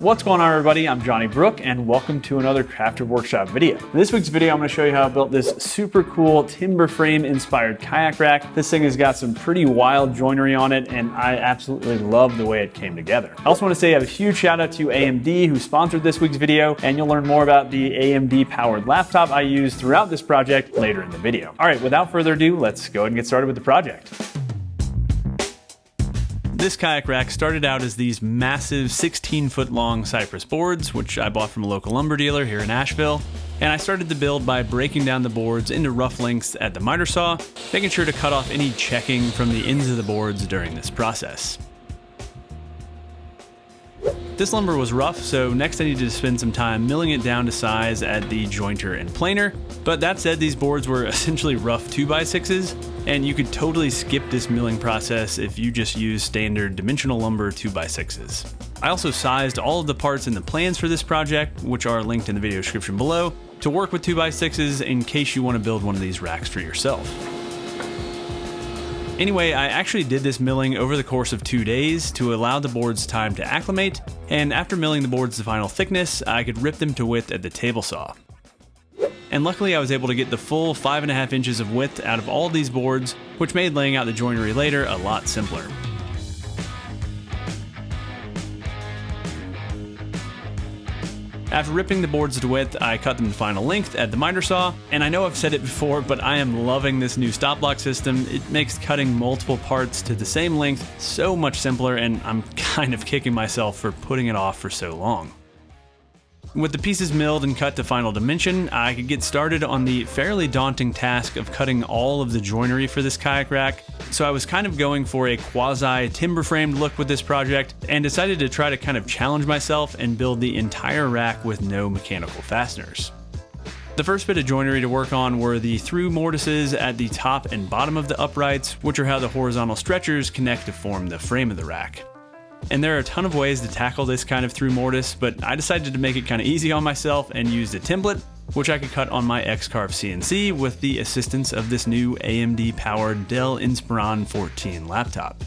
What's going on, everybody? I'm Johnny Brook and welcome to another Crafter Workshop video. In this week's video, I'm going to show you how I built this super cool timber frame inspired kayak rack. This thing has got some pretty wild joinery on it and I absolutely love the way it came together. I also want to say a huge shout out to AMD who sponsored this week's video, and you'll learn more about the AMD powered laptop I used throughout this project later in the video. All right, without further ado, let's go ahead and get started with the project. This kayak rack started out as these massive 16-foot long cypress boards, which I bought from a local lumber dealer here in Asheville. And I started the build by breaking down the boards into rough lengths at the miter saw, making sure to cut off any checking from the ends of the boards during this process. This lumber was rough, so next I needed to spend some time milling it down to size at the jointer and planer. But that said, these boards were essentially rough 2x6s, and you could totally skip this milling process if you just use standard dimensional lumber 2x6s. I also sized all of the parts in the plans for this project, which are linked in the video description below, to work with 2x6s in case you want to build one of these racks for yourself. Anyway, I actually did this milling over the course of 2 days to allow the boards time to acclimate, and after milling the boards to final thickness, I could rip them to width at the table saw. And luckily I was able to get the full 5.5 inches of width out of all of these boards, which made laying out the joinery later a lot simpler. After ripping the boards to width, I cut them to final length at the miter saw, and I know I've said it before, but I am loving this new stop block system. It makes cutting multiple parts to the same length so much simpler, and I'm kind of kicking myself for putting it off for so long. With the pieces milled and cut to final dimension, I could get started on the fairly daunting task of cutting all of the joinery for this kayak rack. So I was kind of going for a quasi timber framed look with this project and decided to try to kind of challenge myself and build the entire rack with no mechanical fasteners. The first bit of joinery to work on were the through mortises at the top and bottom of the uprights, which are how the horizontal stretchers connect to form the frame of the rack. And there are a ton of ways to tackle this kind of through mortise, but I decided to make it kind of easy on myself and used a template, which I could cut on my X-Carve CNC with the assistance of this new AMD powered Dell Inspiron 14 laptop.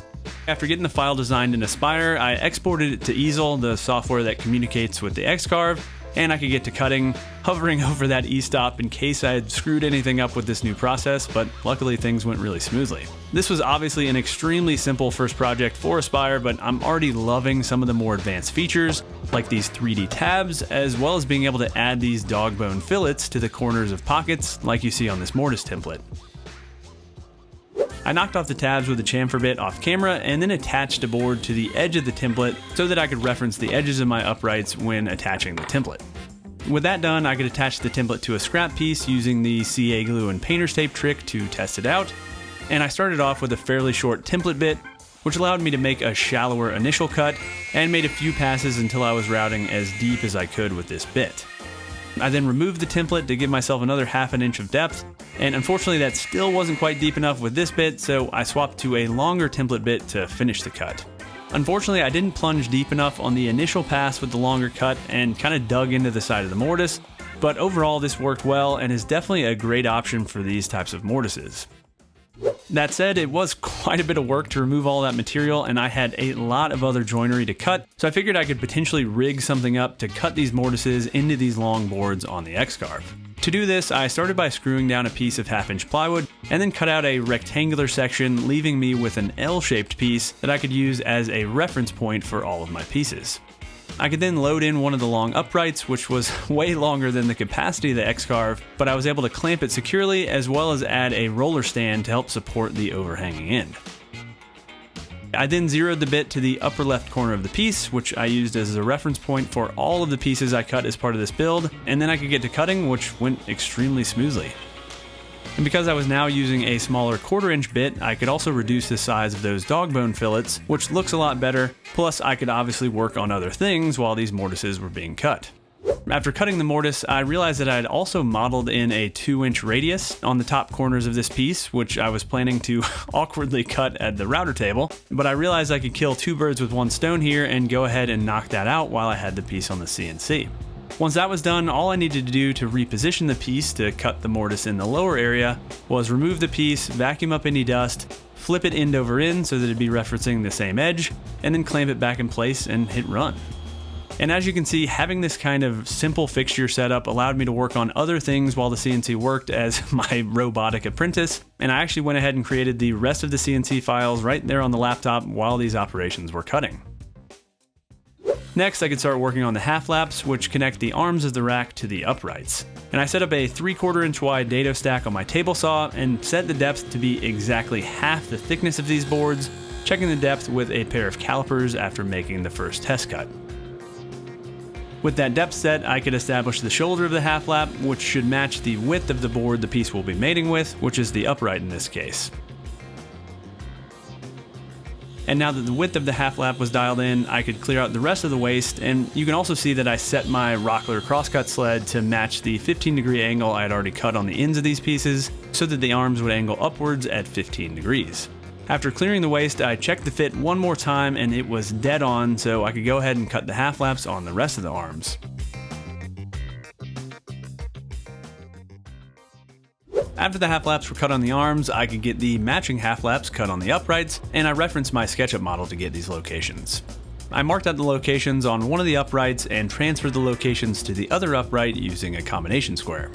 After getting the file designed in Aspire, I exported it to Easel, the software that communicates with the X-Carve, and I could get to cutting, hovering over that e-stop in case I had screwed anything up with this new process, but luckily things went really smoothly. This was obviously an extremely simple first project for Aspire, but I'm already loving some of the more advanced features, like these 3D tabs, as well as being able to add these dog bone fillets to the corners of pockets like you see on this Mortise template. I knocked off the tabs with a chamfer bit off camera and then attached a board to the edge of the template so that I could reference the edges of my uprights when attaching the template. With that done, I could attach the template to a scrap piece using the CA glue and painter's tape trick to test it out, and I started off with a fairly short template bit, which allowed me to make a shallower initial cut and made a few passes until I was routing as deep as I could with this bit. I then removed the template to give myself another ½ inch of depth, and unfortunately that still wasn't quite deep enough with this bit, so I swapped to a longer template bit to finish the cut. Unfortunately, I didn't plunge deep enough on the initial pass with the longer cut and kind of dug into the side of the mortise, but overall this worked well and is definitely a great option for these types of mortises. That said, it was quite a bit of work to remove all that material, and I had a lot of other joinery to cut, so I figured I could potentially rig something up to cut these mortises into these long boards on the X-Carve. To do this, I started by screwing down a piece of ½ inch plywood and then cut out a rectangular section, leaving me with an L-shaped piece that I could use as a reference point for all of my pieces. I could then load in one of the long uprights, which was way longer than the capacity of the X-Carve, but I was able to clamp it securely as well as add a roller stand to help support the overhanging end. I then zeroed the bit to the upper left corner of the piece, which I used as a reference point for all of the pieces I cut as part of this build, and then I could get to cutting, which went extremely smoothly. And because I was now using a smaller 1/4 inch bit, I could also reduce the size of those dog bone fillets, which looks a lot better, plus I could obviously work on other things while these mortises were being cut. After cutting the mortise, I realized that I had also modeled in a 2-inch radius on the top corners of this piece, which I was planning to awkwardly cut at the router table, but I realized I could kill 2 birds with 1 stone here and go ahead and knock that out while I had the piece on the CNC. Once that was done, all I needed to do to reposition the piece to cut the mortise in the lower area was remove the piece, vacuum up any dust, flip it end over end so that it'd be referencing the same edge, and then clamp it back in place and hit run. And as you can see, having this kind of simple fixture setup allowed me to work on other things while the CNC worked as my robotic apprentice, and I actually went ahead and created the rest of the CNC files right there on the laptop while these operations were cutting. Next, I could start working on the half laps, which connect the arms of the rack to the uprights. And I set up a 3/4 inch wide dado stack on my table saw and set the depth to be exactly half the thickness of these boards, checking the depth with a pair of calipers after making the first test cut. With that depth set, I could establish the shoulder of the half lap, which should match the width of the board the piece will be mating with, which is the upright in this case. And now that the width of the half lap was dialed in, I could clear out the rest of the waist, and you can also see that I set my rockler crosscut sled to match the 15-degree angle I had already cut on the ends of these pieces, so that the arms would angle upwards at 15 degrees. After clearing the waist, I checked the fit one more time and it was dead on, so I could go ahead and cut the half laps on the rest of the arms. After the half laps were cut on the arms, I could get the matching half laps cut on the uprights, and I referenced my SketchUp model to get these locations. I marked out the locations on one of the uprights and transferred the locations to the other upright using a combination square.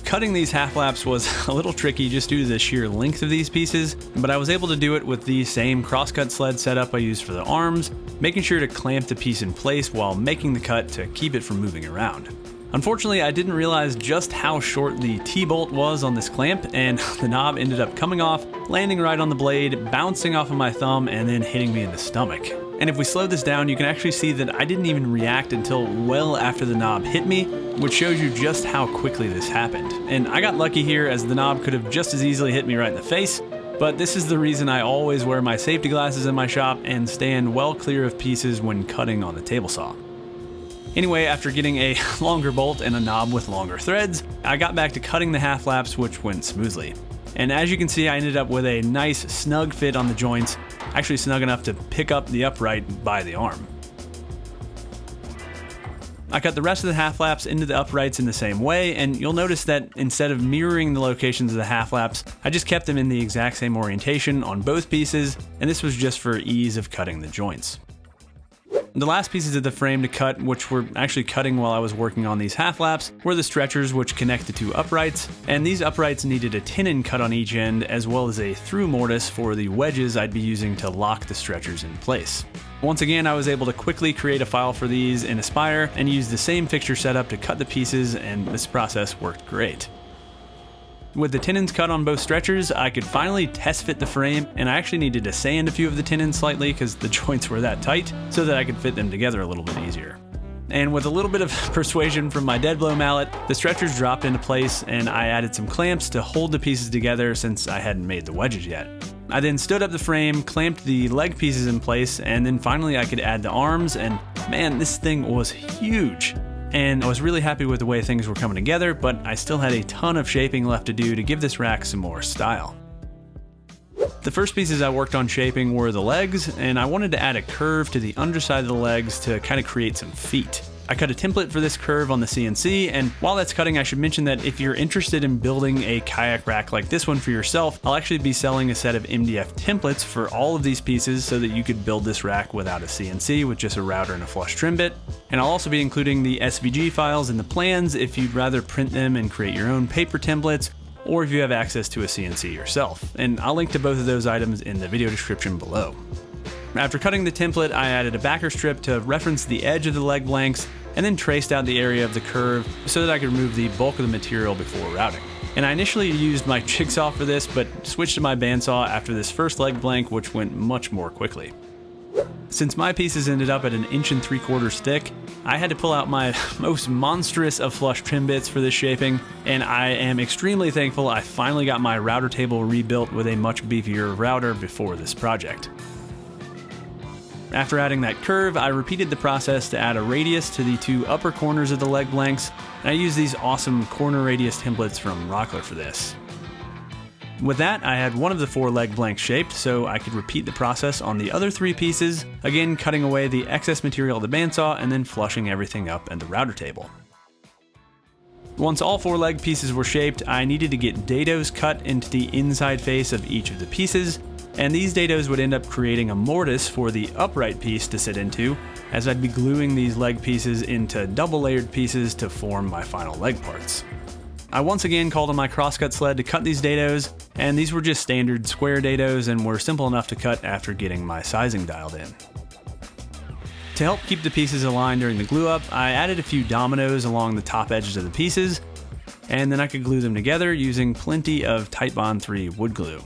Cutting these half laps was a little tricky just due to the sheer length of these pieces, but I was able to do it with the same crosscut sled setup I used for the arms, making sure to clamp the piece in place while making the cut to keep it from moving around. Unfortunately, I didn't realize just how short the T-bolt was on this clamp, and the knob ended up coming off, landing right on the blade, bouncing off of my thumb, and then hitting me in the stomach. And if we slow this down, you can actually see that I didn't even react until well after the knob hit me, which shows you just how quickly this happened. And I got lucky here, as the knob could have just as easily hit me right in the face, but this is the reason I always wear my safety glasses in my shop and stand well clear of pieces when cutting on the table saw. Anyway, after getting a longer bolt and a knob with longer threads, I got back to cutting the half laps, which went smoothly. And as you can see, I ended up with a nice snug fit on the joints, actually snug enough to pick up the upright by the arm. I cut the rest of the half laps into the uprights in the same way, and you'll notice that instead of mirroring the locations of the half laps, I just kept them in the exact same orientation on both pieces, and this was just for ease of cutting the joints. The last pieces of the frame to cut, which were actually cutting while I was working on these half laps, were the stretchers which connect the two uprights, and these uprights needed a tenon cut on each end as well as a through mortise for the wedges I'd be using to lock the stretchers in place. Once again, I was able to quickly create a file for these in Aspire and use the same fixture setup to cut the pieces, and this process worked great. With the tenons cut on both stretchers, I could finally test fit the frame, and I actually needed to sand a few of the tenons slightly because the joints were that tight, so that I could fit them together a little bit easier. And with a little bit of persuasion from my dead blow mallet, the stretchers dropped into place, and I added some clamps to hold the pieces together since I hadn't made the wedges yet. I then stood up the frame, clamped the leg pieces in place, and then finally I could add the arms, and man, this thing was huge. And I was really happy with the way things were coming together, but I still had a ton of shaping left to do to give this rack some more style. The first pieces I worked on shaping were the legs, and I wanted to add a curve to the underside of the legs to kind of create some feet. I cut a template for this curve on the CNC, and while that's cutting, I should mention that if you're interested in building a kayak rack like this one for yourself, I'll actually be selling a set of MDF templates for all of these pieces so that you could build this rack without a CNC with just a router and a flush trim bit. And I'll also be including the SVG files and the plans if you'd rather print them and create your own paper templates, or if you have access to a CNC yourself. And I'll link to both of those items in the video description below. After cutting the template, I added a backer strip to reference the edge of the leg blanks, and then traced out the area of the curve so that I could remove the bulk of the material before routing. And I initially used my jigsaw for this, but switched to my bandsaw after this first leg blank, which went much more quickly. Since my pieces ended up at 1 3/4 inch thick, I had to pull out my most monstrous of flush trim bits for this shaping, and I am extremely thankful I finally got my router table rebuilt with a much beefier router before this project. After adding that curve, I repeated the process to add a radius to the two upper corners of the leg blanks, and I used these awesome corner radius templates from Rockler for this. With that, I had one of the 4 leg blanks shaped, so I could repeat the process on the other 3 pieces, again cutting away the excess material of the bandsaw and then flushing everything up at the router table. Once all 4 leg pieces were shaped, I needed to get dados cut into the inside face of each of the pieces, and these dados would end up creating a mortise for the upright piece to sit into, as I'd be gluing these leg pieces into double layered pieces to form my final leg parts. I once again called on my crosscut sled to cut these dados, and these were just standard square dados and were simple enough to cut after getting my sizing dialed in. To help keep the pieces aligned during the glue up, I added a few dominoes along the top edges of the pieces, and then I could glue them together using plenty of Titebond 3 wood glue.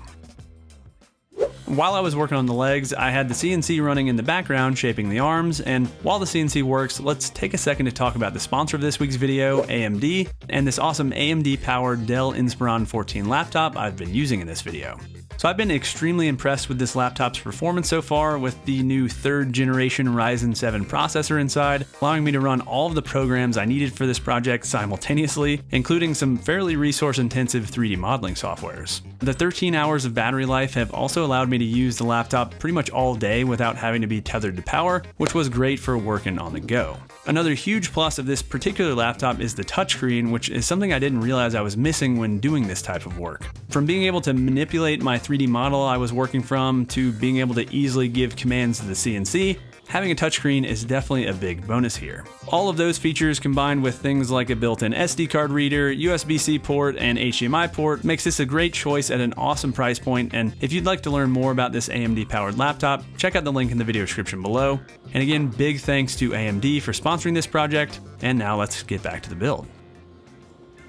While I was working on the legs, I had the CNC running in the background shaping the arms, and while the CNC works, let's take a second to talk about the sponsor of this week's video, AMD, and this awesome AMD-powered Dell Inspiron 14 laptop I've been using in this video. So I've been extremely impressed with this laptop's performance so far, with the new 3rd generation Ryzen 7 processor inside, allowing me to run all of the programs I needed for this project simultaneously, including some fairly resource-intensive 3D modeling softwares. The 13 hours of battery life have also allowed me to use the laptop pretty much all day without having to be tethered to power, which was great for working on the go. Another huge plus of this particular laptop is the touchscreen, which is something I didn't realize I was missing when doing this type of work. From being able to manipulate my 3D model I was working from to being able to easily give commands to the CNC, having a touchscreen is definitely a big bonus here. All of those features combined with things like a built-in SD card reader, USB-C port, and HDMI port makes this a great choice at an awesome price point, and if you'd like to learn more about this AMD-powered laptop, check out the link in the video description below. And again, big thanks to AMD for sponsoring this project, and now let's get back to the build.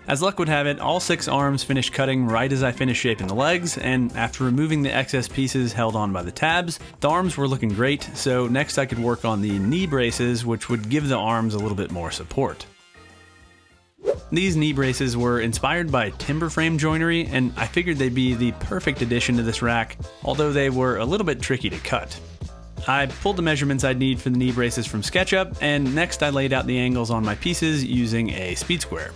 As luck would have it, all 6 arms finished cutting right as I finished shaping the legs, and after removing the excess pieces held on by the tabs, the arms were looking great, so next I could work on the knee braces, which would give the arms a little bit more support. These knee braces were inspired by timber frame joinery, and I figured they'd be the perfect addition to this rack, although they were a little bit tricky to cut. I pulled the measurements I'd need for the knee braces from SketchUp, and next I laid out the angles on my pieces using a speed square.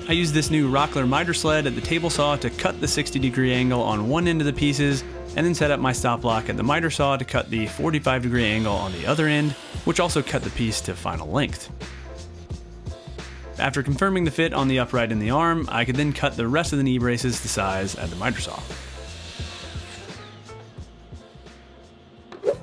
I used this new Rockler miter sled at the table saw to cut the 60-degree angle on one end of the pieces, and then set up my stop block at the miter saw to cut the 45-degree angle on the other end, which also cut the piece to final length. After confirming the fit on the upright and the arm, I could then cut the rest of the knee braces to size at the miter saw.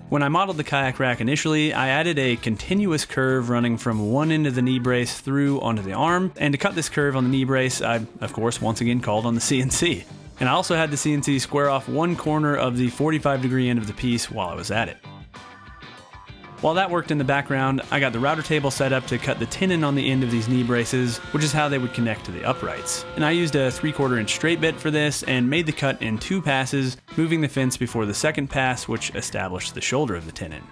When I modeled the kayak rack initially, I added a continuous curve running from one end of the knee brace through onto the arm, and to cut this curve on the knee brace, I, of course, once again called on the CNC. And I also had the CNC square off one corner of the 45-degree end of the piece while I was at it. While that worked in the background, I got the router table set up to cut the tenon on the end of these knee braces, which is how they would connect to the uprights. And I used a 3/4 inch straight bit for this and made the cut in 2 passes, moving the fence before the second pass, which established the shoulder of the tenon.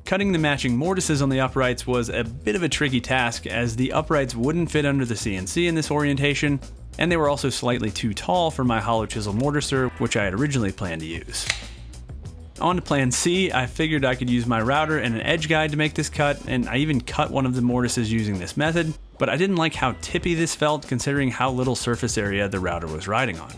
Cutting the matching mortises on the uprights was a bit of a tricky task, as the uprights wouldn't fit under the CNC in this orientation, and they were also slightly too tall for my hollow chisel mortiser, which I had originally planned to use. On to plan C, I figured I could use my router and an edge guide to make this cut, and I even cut one of the mortises using this method, but I didn't like how tippy this felt considering how little surface area the router was riding on.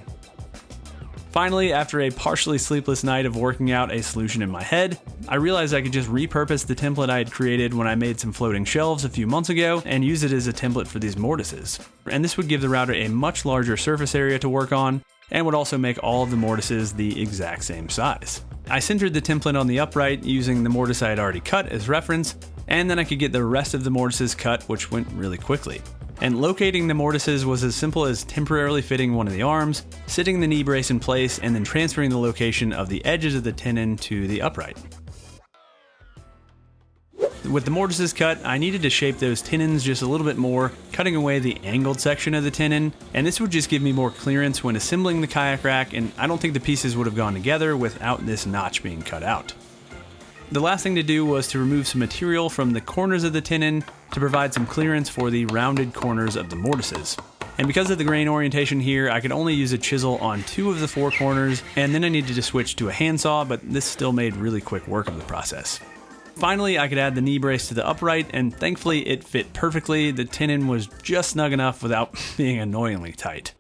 Finally, after a partially sleepless night of working out a solution in my head, I realized I could just repurpose the template I had created when I made some floating shelves a few months ago and use it as a template for these mortises. And this would give the router a much larger surface area to work on, and would also make all of the mortises the exact same size. I centered the template on the upright using the mortise I had already cut as reference, and then I could get the rest of the mortises cut, which went really quickly. And locating the mortises was as simple as temporarily fitting one of the arms, sitting the knee brace in place, and then transferring the location of the edges of the tenon to the upright. With the mortises cut, I needed to shape those tenons just a little bit more, cutting away the angled section of the tenon, and this would just give me more clearance when assembling the kayak rack, and I don't think the pieces would have gone together without this notch being cut out. The last thing to do was to remove some material from the corners of the tenon to provide some clearance for the rounded corners of the mortises. And because of the grain orientation here, I could only use a chisel on 2 of the 4 corners, and then I needed to switch to a handsaw, but this still made really quick work of the process. Finally, I could add the knee brace to the upright, and thankfully it fit perfectly. The tenon was just snug enough without being annoyingly tight.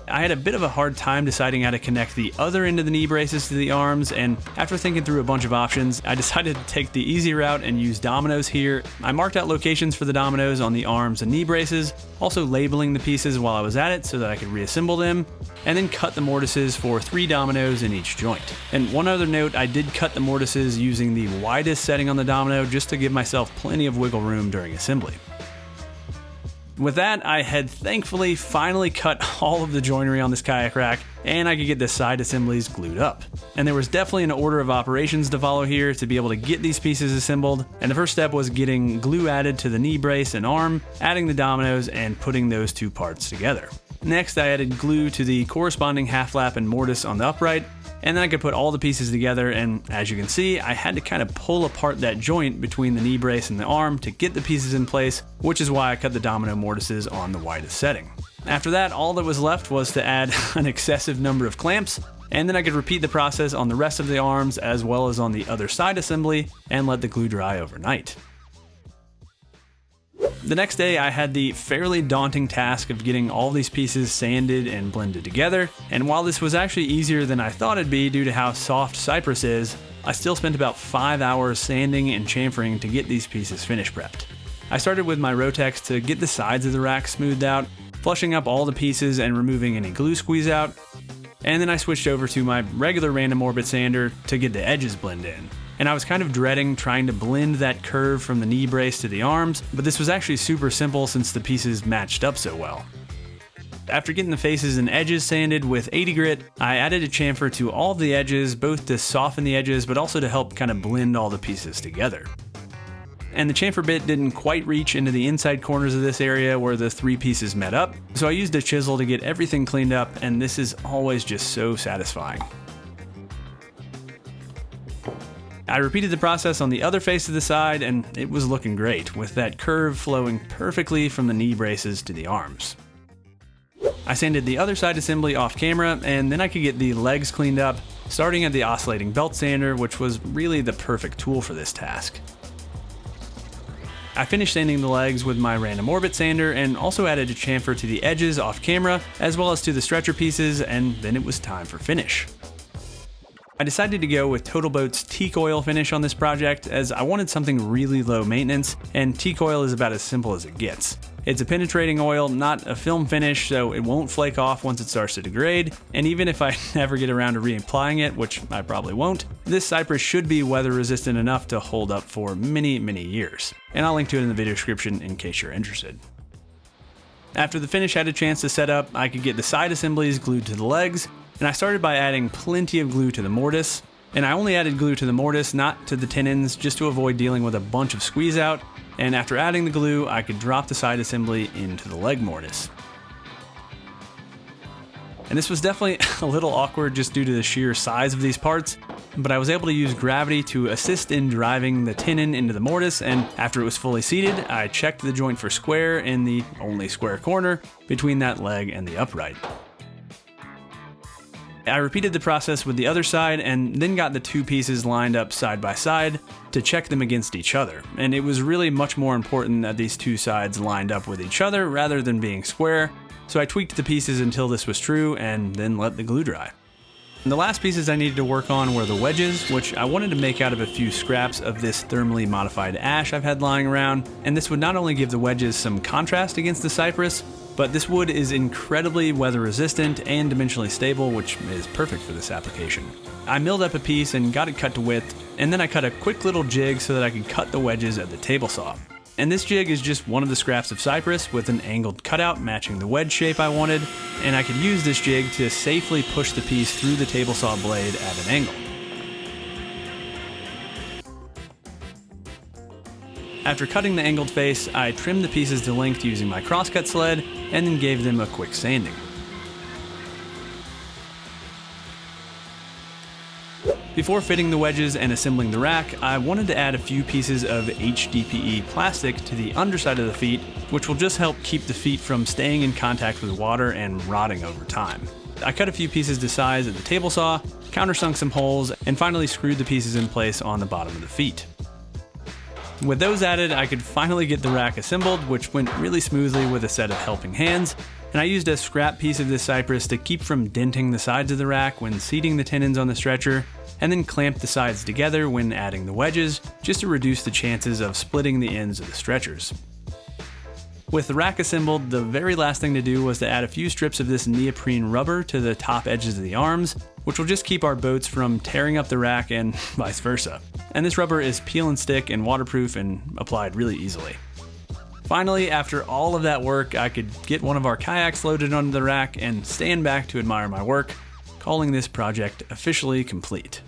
I had a bit of a hard time deciding how to connect the other end of the knee braces to the arms, and after thinking through a bunch of options, I decided to take the easy route and use dominoes here. I marked out locations for the dominoes on the arms and knee braces, also labeling the pieces while I was at it so that I could reassemble them, and then cut the mortises for 3 dominoes in each joint. And one other note, I did cut the mortises using the widest setting on the domino just to give myself plenty of wiggle room during assembly. With that, I had thankfully finally cut all of the joinery on this kayak rack, and I could get the side assemblies glued up. And there was definitely an order of operations to follow here to be able to get these pieces assembled, and the first step was getting glue added to the knee brace and arm, adding the dominoes, and putting those 2 parts together. Next, I added glue to the corresponding half lap and mortise on the upright, and then I could put all the pieces together, and as you can see, I had to kind of pull apart that joint between the knee brace and the arm to get the pieces in place, which is why I cut the domino mortises on the widest setting. After that, all that was left was to add an excessive number of clamps, and then I could repeat the process on the rest of the arms as well as on the other side assembly and let the glue dry overnight. The next day, I had the fairly daunting task of getting all these pieces sanded and blended together, and while this was actually easier than I thought it'd be due to how soft cypress is, I still spent about 5 hours sanding and chamfering to get these pieces finish prepped. I started with my Rotex to get the sides of the rack smoothed out, flushing up all the pieces and removing any glue squeeze out, and then I switched over to my regular random orbit sander to get the edges blended in. And I was kind of dreading trying to blend that curve from the knee brace to the arms, but this was actually super simple since the pieces matched up so well. After getting the faces and edges sanded with 80 grit, I added a chamfer to all of the edges, both to soften the edges, but also to help kind of blend all the pieces together. And the chamfer bit didn't quite reach into the inside corners of this area where the 3 pieces met up, so I used a chisel to get everything cleaned up, and this is always just so satisfying. I repeated the process on the other face of the side, and it was looking great, with that curve flowing perfectly from the knee braces to the arms. I sanded the other side assembly off camera, and then I could get the legs cleaned up, starting at the oscillating belt sander, which was really the perfect tool for this task. I finished sanding the legs with my random orbit sander and also added a chamfer to the edges off camera, as well as to the stretcher pieces, and then it was time for finish. I decided to go with Total Boat's teak oil finish on this project as I wanted something really low maintenance, and teak oil is about as simple as it gets. It's a penetrating oil, not a film finish, so it won't flake off once it starts to degrade, and even if I never get around to reapplying it, which I probably won't, this cypress should be weather resistant enough to hold up for many, many years. And I'll link to it in the video description in case you're interested. After the finish had a chance to set up, I could get the side assemblies glued to the legs, and I started by adding plenty of glue to the mortise. And I only added glue to the mortise, not to the tenons, just to avoid dealing with a bunch of squeeze out, and after adding the glue, I could drop the side assembly into the leg mortise. And this was definitely a little awkward just due to the sheer size of these parts, but I was able to use gravity to assist in driving the tenon into the mortise, and after it was fully seated, I checked the joint for square in the only square corner between that leg and the upright. I repeated the process with the other side and then got the 2 pieces lined up side by side to check them against each other. And it was really much more important that these 2 sides lined up with each other rather than being square, so I tweaked the pieces until this was true and then let the glue dry. And the last pieces I needed to work on were the wedges, which I wanted to make out of a few scraps of this thermally modified ash I've had lying around, and this would not only give the wedges some contrast against the cypress, but this wood is incredibly weather resistant and dimensionally stable, which is perfect for this application. I milled up a piece and got it cut to width, and then I cut a quick little jig so that I could cut the wedges at the table saw. And this jig is just one of the scraps of cypress with an angled cutout matching the wedge shape I wanted, and I could use this jig to safely push the piece through the table saw blade at an angle. After cutting the angled face, I trimmed the pieces to length using my crosscut sled and then gave them a quick sanding. Before fitting the wedges and assembling the rack, I wanted to add a few pieces of HDPE plastic to the underside of the feet, which will just help keep the feet from staying in contact with water and rotting over time. I cut a few pieces to size at the table saw, countersunk some holes, and finally screwed the pieces in place on the bottom of the feet. With those added, I could finally get the rack assembled, which went really smoothly with a set of helping hands, And I used a scrap piece of this cypress to keep from denting the sides of the rack when seating the tenons on the stretcher, and then clamped the sides together when adding the wedges, just to reduce the chances of splitting the ends of the stretchers. With the rack assembled, the very last thing to do was to add a few strips of this neoprene rubber to the top edges of the arms, which will just keep our boats from tearing up the rack and vice versa. And this rubber is peel and stick and waterproof and applied really easily. Finally, after all of that work, I could get one of our kayaks loaded onto the rack and stand back to admire my work, calling this project officially complete.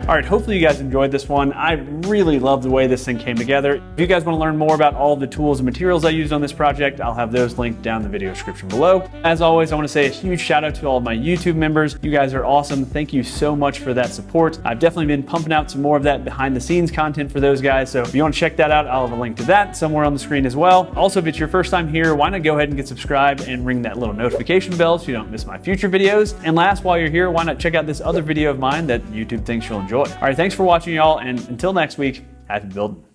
All right, hopefully you guys enjoyed this one. I really love the way this thing came together. If you guys want to learn more about all the tools and materials I used on this project, I'll have those linked down in the video description below. As always, I want to say a huge shout out to all of my YouTube members. You guys are awesome. Thank you so much for that support. I've definitely been pumping out some more of that behind the scenes content for those guys. So if you want to check that out, I'll have a link to that somewhere on the screen as well. Also, if it's your first time here, why not go ahead and get subscribed and ring that little notification bell so you don't miss my future videos. And last, while you're here, why not check out this other video of mine that YouTube thinks you'll enjoy. All right, thanks for watching, y'all, and until next week, happy building.